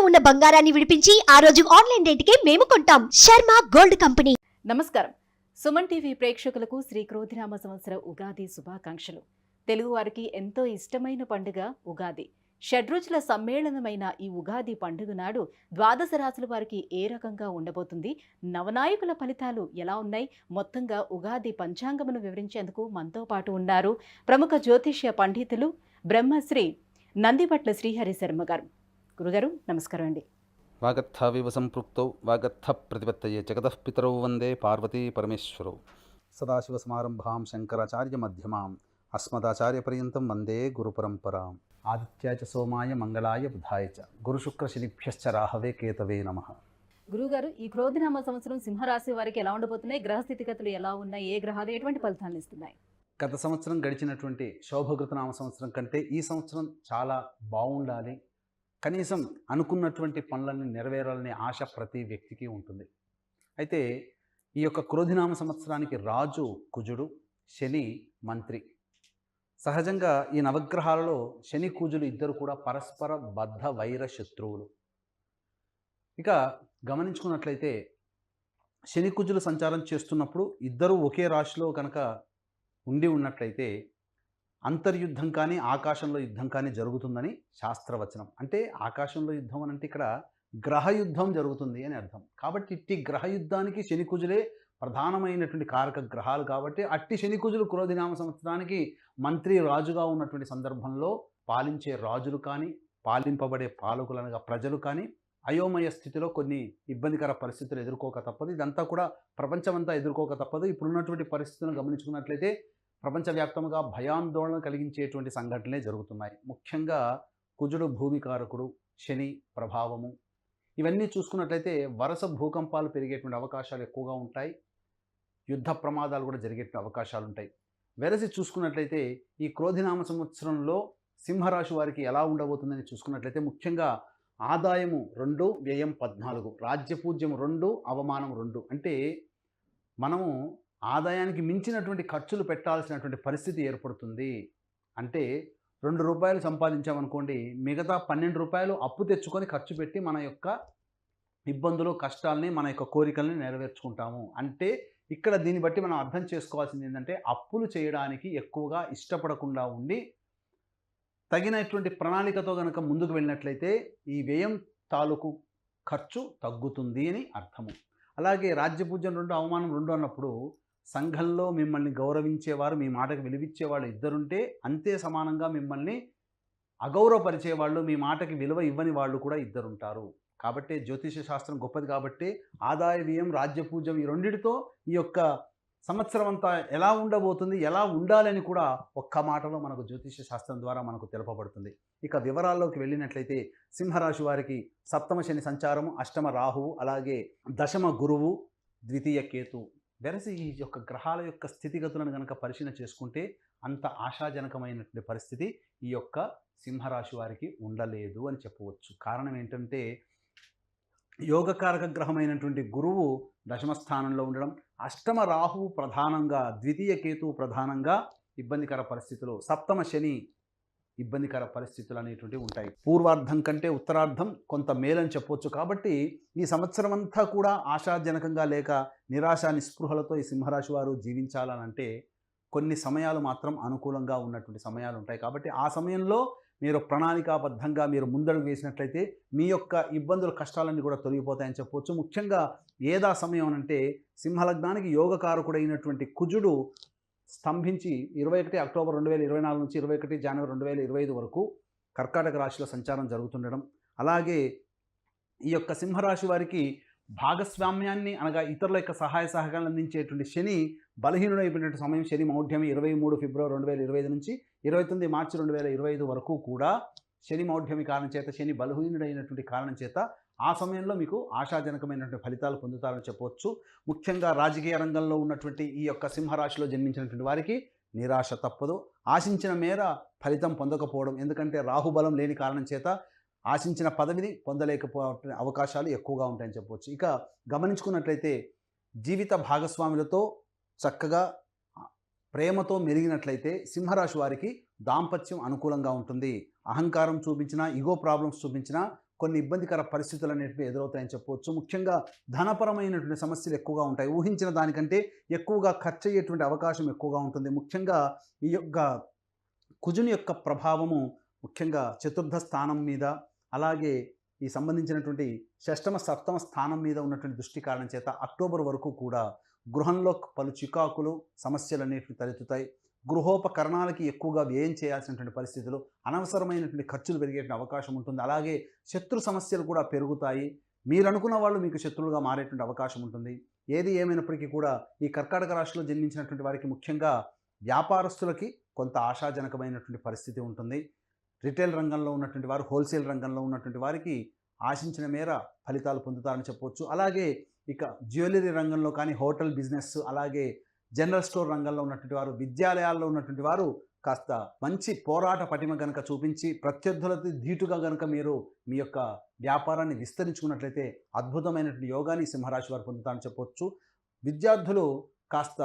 ఉన్న బంగారాన్ని విడిపించి ఆ రోజు ఆన్లైన్ రేటుకే మేము కొంటాం. Sharma gold company. నమస్కారం. సుమన్ టీవీ ప్రేక్షకులకు శ్రీ క్రోధినామ సంవత్సర ఉగాది శుభాకాంక్షలు. తెలుగు వారికి ఎంతో ఇష్టమైన పండుగ ఉగాది. షడ్రుచుల సమ్మేళనమైన ఈ ఉగాది పండుగ నాడు ద్వాదశ రాశుల వారికి ఏ రకంగా ఉండబోతుంది, నవనాయకుల ఫలితాలు ఎలా ఉన్నాయి, మొత్తంగా ఉగాది పంచాంగమును వివరించేందుకు మనతో పాటు ఉన్నారు ప్రముఖ జ్యోతిష్య పండితులు బ్రహ్మశ్రీ నందిపట్ల శ్రీహరి శర్మ గారు. గురుగారు నమస్కారం అండి. వాగర్థావివ సంపృక్తౌ వాగర్థ ప్రతిపత్తయే జగతః పితరౌ వందే పార్వతీ పరమేశ్వరౌ. సదాశివసమారంభాం శంకరాచార్య మధ్యమాం అస్మదాచార్యపర్యంతం వందే గురుపరంపరాం. ఆదిత్యాయ చ సోమాయ మంగళాయ బుధాయ చ గురుశుక్రశనిభ్యశ్చ రాహవే కేతవే నమః. గురుగారు, ఈ క్రోధినామ సంవత్సరం సింహరాశి వారికి ఎలా ఉండబోతున్నాయి, గ్రహ స్థితిగతులు ఎలా ఉన్నాయి, ఏ గ్రహాలు ఎటువంటి ఫలితాలను ఇస్తున్నాయి? గత సంవత్సరం గడిచినటువంటి శోభకృతనామ సంవత్సరం కంటే ఈ సంవత్సరం చాలా బాగుండాలి, కనీసం అనుకున్నటువంటి పనులన్నీ నెరవేరాలనే ఆశ ప్రతి వ్యక్తికి ఉంటుంది. అయితే ఈ యొక్క క్రోధినామ సంవత్సరానికి రాజు కుజుడు, శని మంత్రి. సహజంగా ఈ నవగ్రహాలలో శని కుజులు ఇద్దరు కూడా పరస్పర బద్ధ వైర శత్రువులు. ఇక గమనించుకున్నట్లయితే శని కుజులు సంచారం చేస్తున్నప్పుడు ఇద్దరు ఒకే రాశిలో కనుక ఉండి ఉన్నట్లయితే అంతర్యుద్ధం కానీ ఆకాశంలో యుద్ధం కానీ జరుగుతుందని శాస్త్రవచనం. అంటే ఆకాశంలో యుద్ధం అని అంటే ఇక్కడ గ్రహయుద్ధం జరుగుతుంది అని అర్థం. కాబట్టి ఇట్టి గ్రహయుద్ధానికి శని కుజులే ప్రధానమైనటువంటి కారక గ్రహాలు. కాబట్టి అట్టి శని కుజులు క్రోధినామ సంవత్సరానికి మంత్రి రాజుగా ఉన్నటువంటి సందర్భంలో పాలించే రాజులు కానీ పాలింపబడే పాలకులు అనగా ప్రజలు కానీ అయోమయ స్థితిలో కొన్ని ఇబ్బందికర పరిస్థితులు ఎదుర్కోక తప్పదు. ఇదంతా కూడా ప్రపంచమంతా ఎదుర్కోక తప్పదు. ఇప్పుడున్నటువంటి పరిస్థితులను గమనించుకున్నట్లయితే ప్రపంచవ్యాప్తంగా భయాందోళన కలిగించేటువంటి సంఘటనలే జరుగుతున్నాయి. ముఖ్యంగా కుజుడు భూమికారకుడు, శని ప్రభావము, ఇవన్నీ చూసుకున్నట్లయితే వరుస భూకంపాలు పెరిగేటువంటి అవకాశాలు ఎక్కువగా ఉంటాయి. యుద్ధ ప్రమాదాలు కూడా జరిగేటువంటి అవకాశాలు ఉంటాయి. వెరసి చూసుకున్నట్లయితే ఈ క్రోధినామ సంవత్సరంలో సింహరాశి వారికి ఎలా ఉండబోతుందని చూసుకున్నట్లయితే ముఖ్యంగా ఆదాయము 2, వ్యయం 14, రాజ్యపూజ్యం 2, అవమానం 2. అంటే మనము ఆదాయానికి మించినటువంటి ఖర్చులు పెట్టాల్సినటువంటి పరిస్థితి ఏర్పడుతుంది. అంటే 2 రూపాయలు సంపాదించామనుకోండి, మిగతా 12 రూపాయలు అప్పు తెచ్చుకొని ఖర్చు పెట్టి మన యొక్క ఇబ్బందులు కష్టాలని మన యొక్క కోరికల్ని నెరవేర్చుకుంటాము. అంటే ఇక్కడ దీన్ని బట్టి మనం అర్థం చేసుకోవాల్సింది ఏంటంటే అప్పులు చేయడానికి ఎక్కువగా ఇష్టపడకుండా ఉండి తగినటువంటి ప్రణాళికతో కనుక ముందుకు వెళ్ళినట్లయితే ఈ వ్యయం తాలూకు ఖర్చు తగ్గుతుంది అని అర్థము. అలాగే రాజ్యపూజ్యం 2, అవమానం 2 అన్నప్పుడు సంఘంలో మిమ్మల్ని గౌరవించేవారు, మీ మాటకు విలువిచ్చేవాళ్ళు ఇద్దరుంటే అంతే సమానంగా మిమ్మల్ని అగౌరవపరిచేవాళ్ళు, మీ మాటకి విలువ ఇవ్వని వాళ్ళు కూడా ఇద్దరుంటారు. కాబట్టి జ్యోతిష శాస్త్రం గొప్పది. కాబట్టి ఆదాయ వ్యయం రాజ్యపూజ్యం ఈ రెండిటితో ఈ యొక్క సంవత్సరం అంతా ఎలా ఉండబోతుంది, ఎలా ఉండాలని కూడా ఒక్క మాటలో మనకు జ్యోతిష శాస్త్రం ద్వారా మనకు తెలుపబడుతుంది. ఇక వివరాల్లోకి వెళ్ళినట్లయితే సింహరాశి వారికి సప్తమ శని సంచారము, అష్టమ రాహువు, అలాగే దశమ గురువు, ద్వితీయ కేతు. వెరసి ఈ యొక్క గ్రహాల యొక్క స్థితిగతులను కనుక పరిశీలన చేసుకుంటే అంత ఆశాజనకమైనటువంటి పరిస్థితి ఈ యొక్క సింహరాశి వారికి ఉండలేదు అని చెప్పవచ్చు. కారణం ఏంటంటే యోగకారక గ్రహమైనటువంటి గురువు దశమ స్థానంలో ఉండడం, అష్టమ రాహువు ప్రధానంగా, ద్వితీయ కేతువు ప్రధానంగా ఇబ్బందికర పరిస్థితులు, సప్తమ శని ఇబ్బందికర పరిస్థితులు అనేటువంటివి ఉంటాయి. పూర్వార్ధం కంటే ఉత్తరార్ధం కొంత మేలని చెప్పవచ్చు. కాబట్టి ఈ సంవత్సరం అంతా కూడా ఆశాజనకంగా లేక నిరాశ నిస్పృహలతో ఈ సింహరాశి వారు జీవించాలనంటే కొన్ని సమయాలు మాత్రం అనుకూలంగా ఉన్నటువంటి సమయాలు ఉంటాయి. కాబట్టి ఆ సమయంలో మీరు ప్రణాళికాబద్ధంగా మీరు ముందడుగు వేసినట్లయితే మీ యొక్క ఇబ్బందుల కష్టాలన్నీ కూడా తొలగిపోతాయని చెప్పవచ్చు. ముఖ్యంగా ఏదా సమయం అంటే సింహలగ్నానికి యోగకారకుడైనటువంటి కుజుడు స్తంభించి 21 అక్టోబర్ 2024 నుంచి 21 జనవరి 2025 వరకు కర్కాటక రాశిలో సంచారం జరుగుతుండడం, అలాగే ఈ యొక్క సింహరాశి వారికి భాగస్వామ్యాన్ని అనగా ఇతరుల యొక్క సహాయ సహకారాలు అందించేటువంటి శని బలహీనుడైపోయినటువంటి సమయం. శని మౌఢ్యం 23 ఫిబ్రవరి 2025 నుంచి 29 మార్చి 2025 వరకు కూడా శని మౌఢ్యమి కారణం చేత, శని బలహీనుడైనటువంటి కారణం చేత ఆ సమయంలో మీకు ఆశాజనకమైనటువంటి ఫలితాలు పొందుతారని చెప్పవచ్చు. ముఖ్యంగా రాజకీయ రంగంలో ఉన్నటువంటి ఈ యొక్క సింహరాశిలో జన్మించినటువంటి వారికి నిరాశ తప్పదు. ఆశించిన మేర ఫలితం పొందకపోవడం, ఎందుకంటే రాహుబలం లేని కారణం చేత ఆశించిన పదవిని పొందలేకపోవడం అవకాశాలు ఎక్కువగా ఉంటాయని చెప్పవచ్చు. ఇక గమనించుకున్నట్లయితే జీవిత భాగస్వాములతో చక్కగా ప్రేమతో మెలిగినట్లయితే సింహరాశి వారికి దాంపత్యం అనుకూలంగా ఉంటుంది. అహంకారం చూపించినా, ఈగో ప్రాబ్లమ్స్ చూపించినా కొన్ని ఇబ్బందికర పరిస్థితులు అనేటివి ఎదురవుతాయని చెప్పవచ్చు. ముఖ్యంగా ధనపరమైనటువంటి సమస్యలు ఎక్కువగా ఉంటాయి. ఊహించిన దానికంటే ఎక్కువగా ఖర్చు అయ్యేటువంటి అవకాశం ఎక్కువగా ఉంటుంది. ముఖ్యంగా ఈ యొక్క కుజుని యొక్క ప్రభావము ముఖ్యంగా చతుర్థ స్థానం మీద, అలాగే ఈ సంబంధించినటువంటి షష్టమ సప్తమ స్థానం మీద ఉన్నటువంటి దృష్టి కారణం చేత అక్టోబర్ వరకు కూడా గృహంలో పలు చికాకులు సమస్యలు అనేటివి తలెత్తుతాయి. గృహోపకరణాలకి ఎక్కువగా వ్యయం చేయాల్సినటువంటి పరిస్థితులు, అనవసరమైనటువంటి ఖర్చులు పెరిగేటువంటి అవకాశం ఉంటుంది. అలాగే శత్రు సమస్యలు కూడా పెరుగుతాయి. మీరు అనుకున్న వాళ్ళు మీకు శత్రువులుగా మారేటువంటి అవకాశం ఉంటుంది. ఏది ఏమైనప్పటికీ కూడా ఈ కర్కాటక రాశిలో జన్మించినటువంటి వారికి ముఖ్యంగా వ్యాపారస్తులకి కొంత ఆశాజనకమైనటువంటి పరిస్థితి ఉంటుంది. రిటైల్ రంగంలో ఉన్నటువంటి వారు, హోల్సేల్ రంగంలో ఉన్నటువంటి వారికి ఆశించిన మేర ఫలితాలు పొందుతారని చెప్పవచ్చు. అలాగే ఇక జ్యువెలరీ రంగంలో కానీ, హోటల్ బిజినెస్, అలాగే జనరల్ స్టోర్ రంగంలో ఉన్నటువంటి వారు, విద్యాలయాల్లో ఉన్నటువంటి వారు కాస్త మంచి పోరాట పటిమ కనుక చూపించి ప్రత్యర్థులతో ధీటుగా కనుక మీరు మీ యొక్క వ్యాపారాన్ని విస్తరించుకున్నట్లయితే అద్భుతమైనటువంటి యోగాన్ని సింహరాశి వారు పొందుతారని చెప్పవచ్చు. విద్యార్థులు కాస్త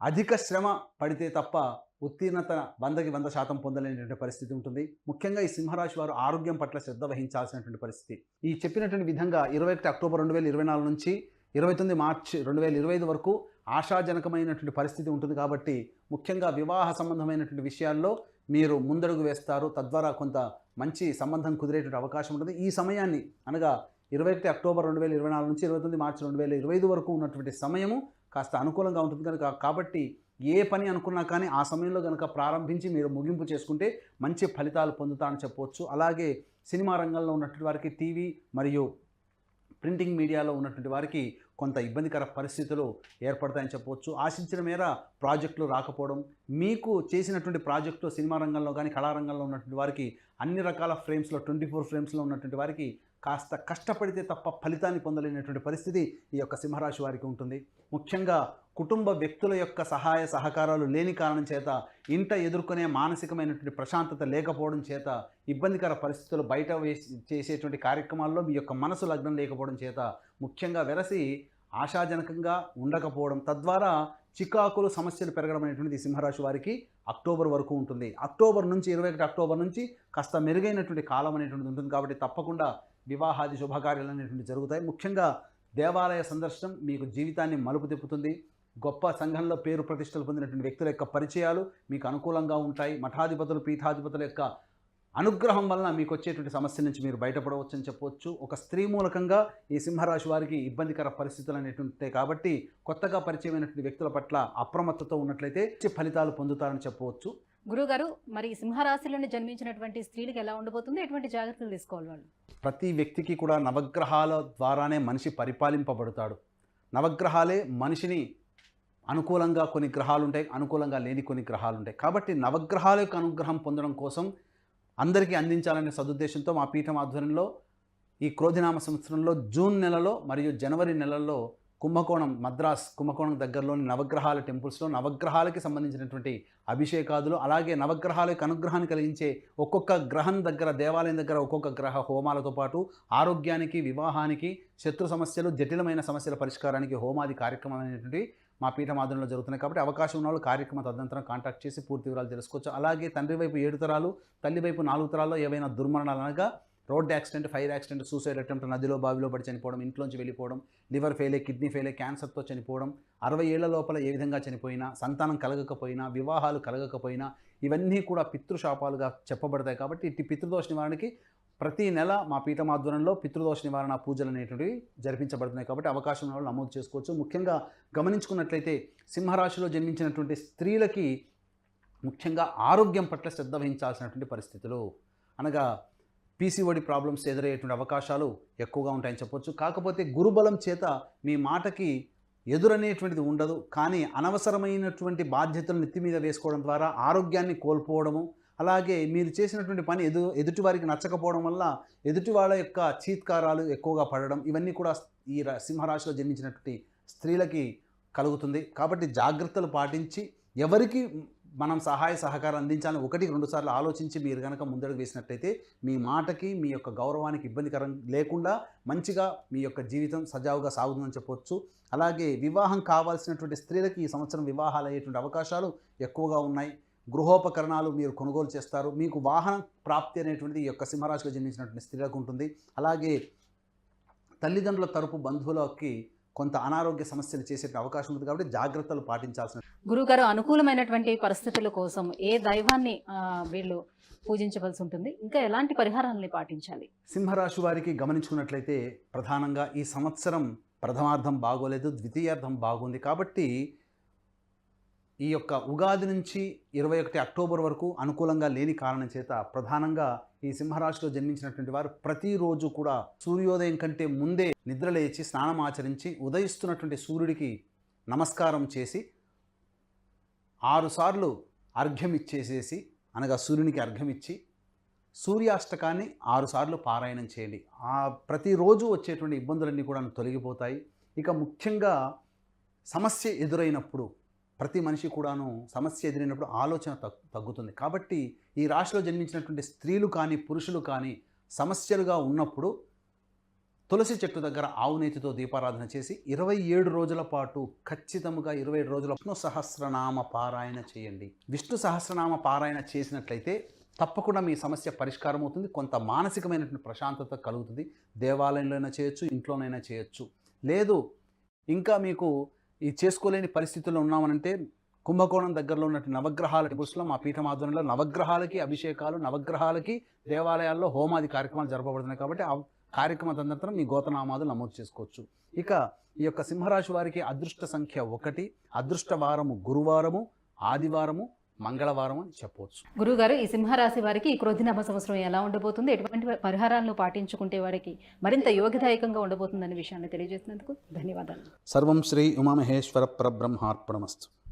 అధిక శ్రమ పడితే తప్ప ఉత్తీర్ణత 100కి 100% పొందలేనటువంటి పరిస్థితి ఉంటుంది. ముఖ్యంగా ఈ సింహరాశి వారు ఆరోగ్యం పట్ల శ్రద్ధ వహించాల్సినటువంటి పరిస్థితి. ఈ చెప్పినటువంటి విధంగా 21 అక్టోబర్ 2024 నుంచి 29 మార్చి 2025 వరకు ఆశాజనకమైనటువంటి పరిస్థితి ఉంటుంది. కాబట్టి ముఖ్యంగా వివాహ సంబంధమైనటువంటి విషయాల్లో మీరు ముందడుగు వేస్తారు. తద్వారా కొంత మంచి సంబంధం కుదిరేటువంటి అవకాశం ఉంటుంది. ఈ సమయాన్ని అనగా 21 అక్టోబర్ 2024 నుంచి 29 మార్చి 2025 వరకు ఉన్నటువంటి సమయము కాస్త అనుకూలంగా ఉంటుంది కనుక, కాబట్టి ఏ పని అనుకున్నా కానీ ఆ సమయంలో కనుక ప్రారంభించి మీరు ముగింపు చేసుకుంటే మంచి ఫలితాలు పొందుతారని చెప్పవచ్చు. అలాగే సినిమా రంగంలో ఉన్నటువంటి వారికి, టీవీ మరియు ప్రింటింగ్ మీడియాలో ఉన్నటువంటి వారికి కొంత ఇబ్బందికర పరిస్థితులు ఏర్పడతాయని చెప్పవచ్చు. ఆశించిన మేర ప్రాజెక్టులు రాకపోవడం, మీకు చేసినటువంటి ప్రాజెక్టు సినిమా రంగంలో కానీ, కళారంగంలో ఉన్నటువంటి వారికి అన్ని రకాల ఫ్రేమ్స్లో 24 ఫ్రేమ్స్లో ఉన్నటువంటి వారికి కాస్త కష్టపడితే తప్ప ఫలితాన్ని పొందలేనటువంటి పరిస్థితి ఈ యొక్క సింహరాశి వారికి ఉంటుంది. ముఖ్యంగా కుటుంబ వ్యక్తుల యొక్క సహాయ సహకారాలు లేని కారణం చేత, ఇంట ఎదుర్కొనే మానసికమైనటువంటి ప్రశాంతత లేకపోవడం చేత, ఇబ్బందికర పరిస్థితులు బయట చేసేటువంటి కార్యక్రమాల్లో మీ యొక్క మనసు లగ్నం లేకపోవడం చేత, ముఖ్యంగా వెరసి ఆశాజనకంగా ఉండకపోవడం, తద్వారా చికాకులు సమస్యలు పెరగడం అనేటువంటిది సింహరాశి వారికి అక్టోబర్ వరకు ఉంటుంది. అక్టోబర్ నుంచి 21 అక్టోబర్ నుంచి కాస్త మెరుగైనటువంటి కాలం అనేటువంటిది ఉంటుంది. కాబట్టి తప్పకుండా వివాహాది శుభకార్యాలు అనేటువంటి జరుగుతాయి. ముఖ్యంగా దేవాలయ సందర్శనం మీకు జీవితాన్ని మలుపు తిప్పుతుంది. గొప్ప సంఘంలో పేరు ప్రతిష్టలు పొందినటువంటి వ్యక్తుల యొక్క పరిచయాలు మీకు అనుకూలంగా ఉంటాయి. మఠాధిపతులు, పీఠాధిపతుల యొక్క అనుగ్రహం వలన మీకు వచ్చేటువంటి సమస్య నుంచి మీరు బయటపడవచ్చు అని చెప్పవచ్చు. ఒక స్త్రీ మూలకంగా ఈ సింహరాశి వారికి ఇబ్బందికర పరిస్థితులు అనేటువంటి కాబట్టి కొత్తగా పరిచయమైనటువంటి వ్యక్తుల పట్ల అప్రమత్తతో ఉన్నట్లయితే ఫలితాలు పొందుతారని చెప్పవచ్చు. గురుగారు, మరి సింహరాశిలోని జన్మించినటువంటి స్త్రీలకు ఎలా ఉండబోతుంది, ఎటువంటి జాగ్రత్తలు తీసుకోవాలి వాళ్ళు? ప్రతి వ్యక్తికి కూడా నవగ్రహాల ద్వారానే మనిషి పరిపాలింపబడతాడు. నవగ్రహాలే మనిషిని అనుకూలంగా కొన్ని గ్రహాలు ఉంటాయి, అనుకూలంగా లేని కొన్ని గ్రహాలు ఉంటాయి. కాబట్టి నవగ్రహాల యొక్క అనుగ్రహం పొందడం కోసం అందరికీ అందించాలనే సదుద్దేశంతో మా పీఠం ఆధ్వర్యంలో ఈ క్రోధినామ సంవత్సరంలో జూన్ నెలలో మరియు జనవరి నెలల్లో కుంభకోణం, మద్రాస్ కుంభకోణం దగ్గరలోని నవగ్రహాల టెంపుల్స్లో నవగ్రహాలకి సంబంధించినటువంటి అభిషేకాదులు, అలాగే నవగ్రహాలకు అనుగ్రహాన్ని కలిగించే ఒక్కొక్క గ్రహం దగ్గర, దేవాలయం దగ్గర ఒక్కొక్క గ్రహ హోమాలతో పాటు ఆరోగ్యానికి, వివాహానికి, శత్రు సమస్యలు, జటిలమైన సమస్యల పరిష్కారానికి హోమాది కార్యక్రమాలు అనేటువంటి మా పీఠం ఆధ్వర్యంలో జరుగుతున్నాయి. కాబట్టి అవకాశం ఉన్న వాళ్ళు కార్యక్రమ తదనంతరం కాంటాక్ట్ చేసి పూర్తి వివరాలు తెలుసుకోవచ్చు. అలాగే తండ్రి వైపు 7 తరాలు, తల్లి వైపు 4 తరాల్లో ఏవైనా దుర్మరణాలు అనగా road accident, fire accident, suicide attempt, నదిలో బావిలో పడి చనిపోవడం, ఇంట్లోంచి వెళ్ళిపోవడం, లివర్ ఫెయిలే, కిడ్నీ ఫెయిలే, క్యాన్సర్తో చనిపోవడం, 60 ఏళ్ల లోపల ఏ విధంగా చనిపోయినా, సంతానం కలగకపోయినా, వివాహాలు కలగకపోయినా ఇవన్నీ కూడా పితృశాపాలుగా చెప్పబడతాయి. కాబట్టి ఇట్టి పితృదోష నివారణకి ప్రతి నెల మా పీఠం ఆధ్వర్యంలో పితృదోష నివారణ పూజలు అనేటువంటివి జరిపించబడుతున్నాయి. కాబట్టి అవకాశం ఉన్న వాళ్ళు నమోదు చేసుకోవచ్చు. ముఖ్యంగా గమనించుకున్నట్లయితే సింహరాశిలో జన్మించినటువంటి స్త్రీలకి ముఖ్యంగా ఆరోగ్యం పట్ల శ్రద్ధ వహించాల్సినటువంటి పరిస్థితులు అనగా పీసీఓడి ప్రాబ్లమ్స్ ఎదురయ్యేటువంటి అవకాశాలు ఎక్కువగా ఉంటాయని చెప్పొచ్చు. కాకపోతే గురుబలం చేత మీ మాటకి ఎదురనేటువంటిది ఉండదు. కానీ అనవసరమైనటువంటి బాధ్యతలు నెత్తి మీద వేసుకోవడం ద్వారా ఆరోగ్యాన్ని కోల్పోవడము, అలాగే మీరు చేసినటువంటి పని ఎదుటివారికి నచ్చకపోవడం వల్ల ఎదుటి వాళ్ళ యొక్క చీత్కారాలు ఎక్కువగా పడడం, ఇవన్నీ కూడా ఈ సింహరాశిలో జన్మించినటువంటి స్త్రీలకి కలుగుతుంది. కాబట్టి జాగ్రత్తలు పాటించి ఎవరికి మనం సహాయ సహకారం అందించాలని 1-2 సార్లు ఆలోచించి మీరు కనుక ముందడుగు వేసినట్లయితే మీ మాటకి, మీ యొక్క గౌరవానికి ఇబ్బందికరం లేకుండా మంచిగా మీ యొక్క జీవితం సజావుగా సాగుతుందని చెప్పవచ్చు. అలాగే వివాహం కావాల్సినటువంటి స్త్రీలకి ఈ సంవత్సరం వివాహాలు అయ్యేటువంటి అవకాశాలు ఎక్కువగా ఉన్నాయి. గృహోపకరణాలు మీరు కొనుగోలు చేస్తారు. మీకు వాహన ప్రాప్తి అనేటువంటిది ఈ యొక్క సింహరాశిలో జన్మించినటువంటి స్త్రీలకు ఉంటుంది. అలాగే తల్లిదండ్రుల తరపు బంధువులకి కొంత అనారోగ్య సమస్యలు చేసే అవకాశం ఉంది కాబట్టి జాగ్రత్తలు పాటించాల్సిన. గురుగారు, అనుకూలమైనటువంటి పరిస్థితుల కోసం ఏ దైవాన్ని వీళ్ళు పూజించవలసి ఉంటుంది, ఇంకా ఎలాంటి పరిహారాలని పాటించాలి? సింహరాశి వారికి గమనించుకున్నట్లయితే ప్రధానంగా ఈ సంవత్సరం ప్రథమార్థం బాగోలేదు, ద్వితీయార్థం బాగుంది. కాబట్టి ఈ యొక్క ఉగాది నుంచి 21 అక్టోబర్ వరకు అనుకూలంగా లేని కారణం చేత ప్రధానంగా ఈ సింహరాశిలో జన్మించినటువంటి వారు ప్రతిరోజు కూడా సూర్యోదయం కంటే ముందే నిద్రలేచి స్నానం ఆచరించి ఉదయిస్తున్నటువంటి సూర్యుడికి నమస్కారం చేసి 6 సార్లు అర్ఘ్యం ఇచ్చేసేసి, అనగా సూర్యునికి అర్ఘ్యం ఇచ్చి సూర్యాష్టకాన్ని 6 సార్లు పారాయణం చేయండి. ఆ ప్రతిరోజు వచ్చేటువంటి ఇబ్బందులన్నీ కూడా తొలగిపోతాయి. ఇక ముఖ్యంగా సమస్య ఎదురైనప్పుడు, ప్రతి మనిషి కూడాను సమస్య ఎదురైనప్పుడు ఆలోచన తగ్గుతుంది. కాబట్టి ఈ రాశిలో జన్మించినటువంటి స్త్రీలు కానీ పురుషులు కానీ సమస్యలుగా ఉన్నప్పుడు తులసి చెట్టు దగ్గర ఆవు నేతితో దీపారాధన చేసి 27 రోజుల పాటు ఖచ్చితంగా 27 రోజుల విష్ణు సహస్రనామ పారాయణ చేయండి. విష్ణు సహస్రనామ పారాయణ చేసినట్లయితే తప్పకుండా మీ సమస్య పరిష్కారం అవుతుంది. కొంత మానసికమైనటువంటి ప్రశాంతత కలుగుతుంది. దేవాలయంలోనైనా చేయొచ్చు, ఇంట్లోనైనా చేయొచ్చు. లేదు ఇంకా మీకు ఈ చేసుకోలేని పరిస్థితుల్లో ఉన్నామనంటే కుంభకోణం దగ్గరలో ఉన్నటువంటి నవగ్రహాల టెంపుల్స్లో మా పీఠం ఆధ్వర్యంలో నవగ్రహాలకి అభిషేకాలు, నవగ్రహాలకి దేవాలయాల్లో హోమాది కార్యక్రమాలు జరపబడుతున్నాయి. కాబట్టి ఆ కార్యక్రమ తదనంతరం మీ గోతనామాదులు నమోదు చేసుకోవచ్చు. ఇక ఈ యొక్క సింహరాశి వారికి అదృష్ట సంఖ్య 1, అదృష్ట వారము గురువారము, ఆదివారము, మంగళవారం అని చెప్పవచ్చు. గురుగారు, ఈ సింహరాశి వారికి ఈ క్రోధినామ సంవత్సరం ఎలా ఉండబోతుంది, ఎటువంటి పరిహారాలను పాటించుకుంటే వారికి మరింత యోగదాయకంగా ఉండబోతుందనే విషయాన్ని తెలియజేసినందుకు ధన్యవాదాలు. సర్వం శ్రీ ఉమామహేశ్వర పరబ్రహ్మార్పణమస్తు.